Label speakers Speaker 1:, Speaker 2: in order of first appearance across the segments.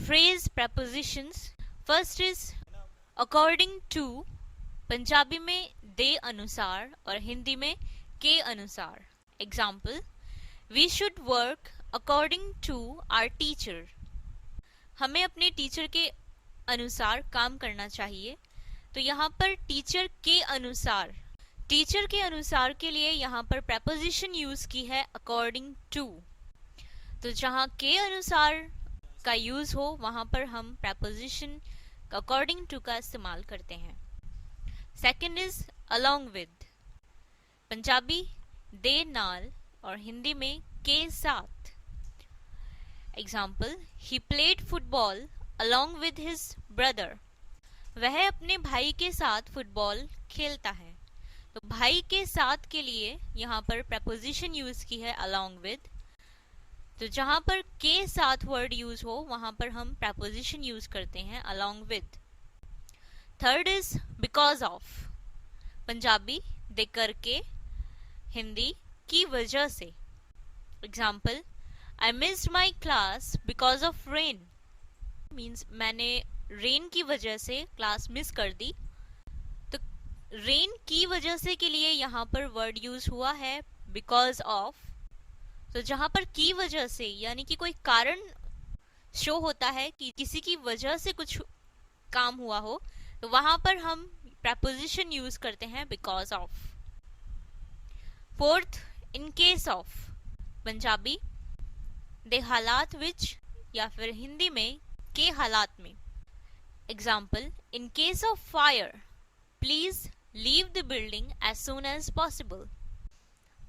Speaker 1: phrase prepositions. First is according to, Punjabi में दे अनुसार और हिंदी में के अनुसार. Example, we should work according to our teacher. हमें अपने टीचर के अनुसार काम करना चाहिए. तो यहाँ पर टीचर के अनुसार, टीचर के अनुसार के लिए यहाँ पर preposition यूज की है according to. तो जहाँ के अनुसार का यूज हो वहां पर हम preposition according to का इस्तेमाल करते हैं. Second is along with. Punjabi दे नाल और हिंदी में के साथ. Example, he played football along with his brother. वह अपने भाई के साथ फुटबॉल खेलता है. तो भाई के साथ के लिए यहाँ पर preposition यूज की है along with. तो जहां पर के साथ वर्ड यूज हो वहां पर हम preposition यूज करते हैं along with. Third is because of. Punjabi दे करके, हिंदी की वजह से. Example, I missed my class because of rain. Means मैंने रेन की वजह से क्लास मिस कर दी. तो रेन की वजह से के लिए यहाँ पर वर्ड यूज हुआ है बिकॉज ऑफ. तो जहां पर की वजह से यानी कि कोई कारण शो होता है कि किसी की वजह से कुछ काम हुआ हो, तो वहां पर हम preposition यूज करते हैं because of. Fourth, in case of. Punjabi दे हालात विच या फिर हिंदी में के हालात में. Example, in case of fire please leave the building as soon as possible.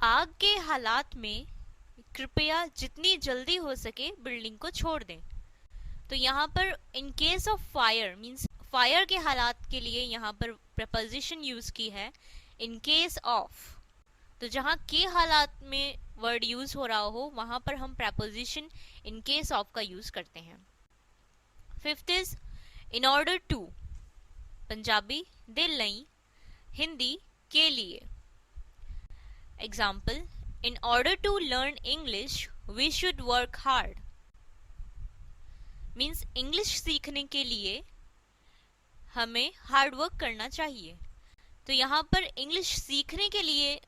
Speaker 1: आग के हालात में कृपया जितनी जल्दी हो सके बिल्डिंग को छोड़ दें. तो यहाँ पर इन case of fire means fire के हालात के लिए यहाँ पर preposition यूज की है इन केस ऑफ. तो जहाँ के हालात में वर्ड यूज हो रहा हो वहां पर हम preposition इन केस ऑफ का यूज करते हैं. Fifth is in order to. Punjabi दे लई, हिंदी के लिए. Example, in order to learn English we should work hard. Means English सीखने के लिए हमें हार्ड वर्क करना चाहिए. तो यहाँ पर इंग्लिश सीखने के लिए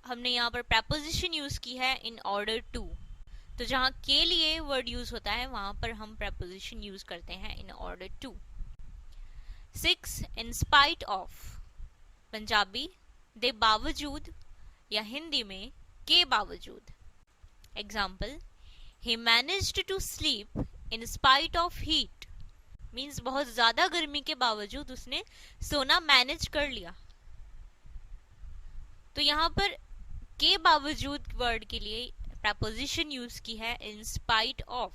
Speaker 1: हमने यहाँ पर preposition यूज की है इन ऑर्डर टू. तो जहाँ के लिए वर्ड यूज होता है वहां पर हम preposition यूज करते हैं in order to. 6, in spite of. Punjabi दे बावजूद या हिंदी में के बावजूद. Example, he managed to sleep in spite of heat. Means बहुत ज्यादा गर्मी के बावजूद उसने सोना मैनेज कर लिया. तो यहाँ पर के बावजूद वर्ड के लिए preposition यूज की है इन स्पाइट ऑफ.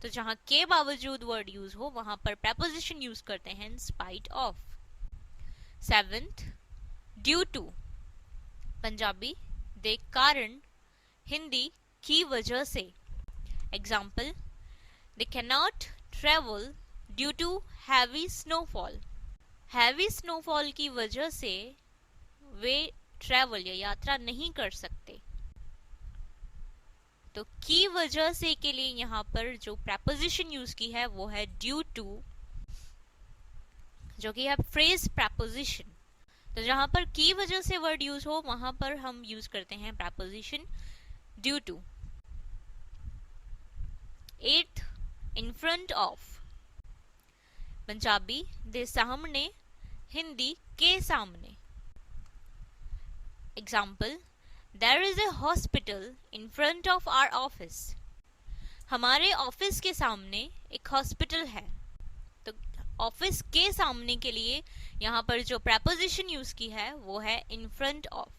Speaker 1: तो जहां के बावजूद वर्ड यूज हो वहां पर preposition यूज करते हैं in spite of. 7th, due to. Punjabi दे कारण, हिंदी की वजह से. Example, they cannot travel due to heavy snowfall. Heavy snowfall की वजह से वे ट्रेवल या यात्रा नहीं कर सकते. तो की वजह से के लिए यहाँ पर जो preposition यूज की है वो है ड्यू टू, जो कि है फ्रेज preposition. तो जहां पर की वजह से वर्ड यूज हो वहां पर हम यूज करते हैं preposition due to. 8th, in front of. Punjabi दे सामने, हिंदी के सामने. Example, there is a hospital in front of our office. हमारे ऑफिस के सामने एक हॉस्पिटल है. तो ऑफिस के सामने के लिए यहाँ पर जो preposition यूज की है वो है इन फ्रंट ऑफ.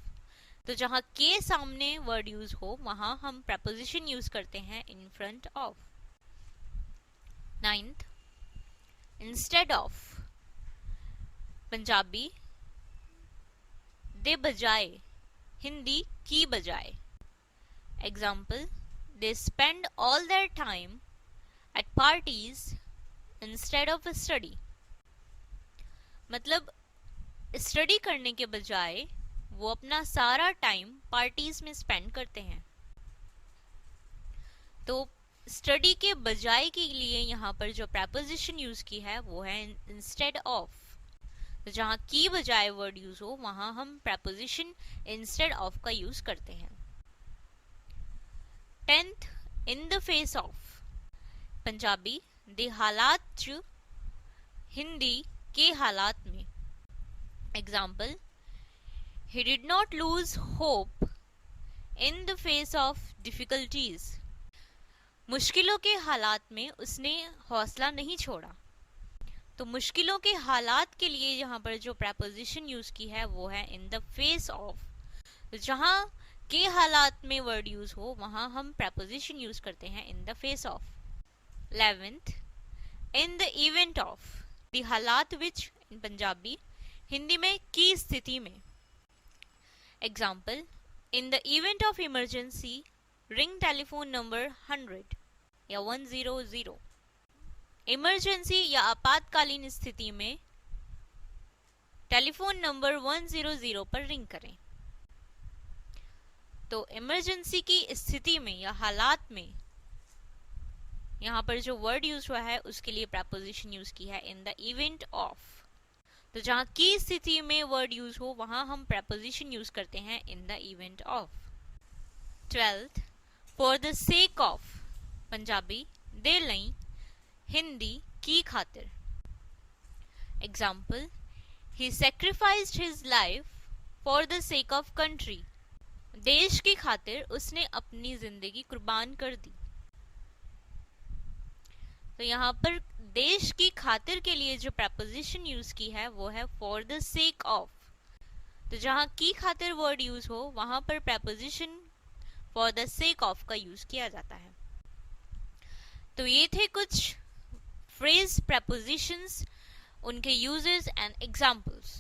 Speaker 1: तो जहां के सामने वर्ड यूज हो वहां हम preposition यूज करते हैं in front of. 9th, instead of. Punjabi दे बजाय, हिंदी की बजाय. Example, they spend all their time at parties instead of study. मतलब स्टडी करने के बजाय वो अपना सारा टाइम पार्टीज में स्पेंड करते हैं. तो स्टडी के बजाय के लिए यहाँ पर जो preposition यूज की है वो है instead of। तो जहाँ की बजाय वर्ड यूज हो वहां हम preposition instead of का यूज करते हैं। 10th, in the face of। Punjabi दे हालात च, हिंदी के हालात में। Example, he did not lose hope in the face of difficulties। मुश्किलों के हालात में उसने हौसला नहीं छोड़ा। तो मुश्किलों के हालात के लिए यहाँ पर जो preposition यूज की है वो है in the face of। तो जहाँ के हालात में वर्ड यूज हो वहां हम preposition यूज करते हैं in the face of। 11th, in the event of। the हालात which in पंजाबी, हिंदी में की स्थिति में। Example, in the event of emergency ring telephone number 100 या 100। इमरजेंसी या आपातकालीन स्थिति में टेलीफोन नंबर 100 पर रिंग करें। तो इमरजेंसी की स्थिति में या हालात में यहाँ पर जो वर्ड यूज हुआ है उसके लिए preposition यूज की है in the event of। तो जहाँ की स्थिति में वर्ड यूज हो वहां हम preposition यूज करते हैं in the event of। 12th, for the sake of। Punjabi दे लई, हिंदी की खातिर। Example, he sacrificed his life for the sake of country। देश की खातिर उसने अपनी जिंदगी कुर्बान कर दी। तो यहाँ पर देश की खातिर के लिए जो preposition यूज की है वो है for the sake of। तो जहाँ की खातिर वर्ड यूज हो वहां पर preposition for the sake of का यूज किया जाता है। तो ये थे कुछ phrase prepositions, उनके uses and examples।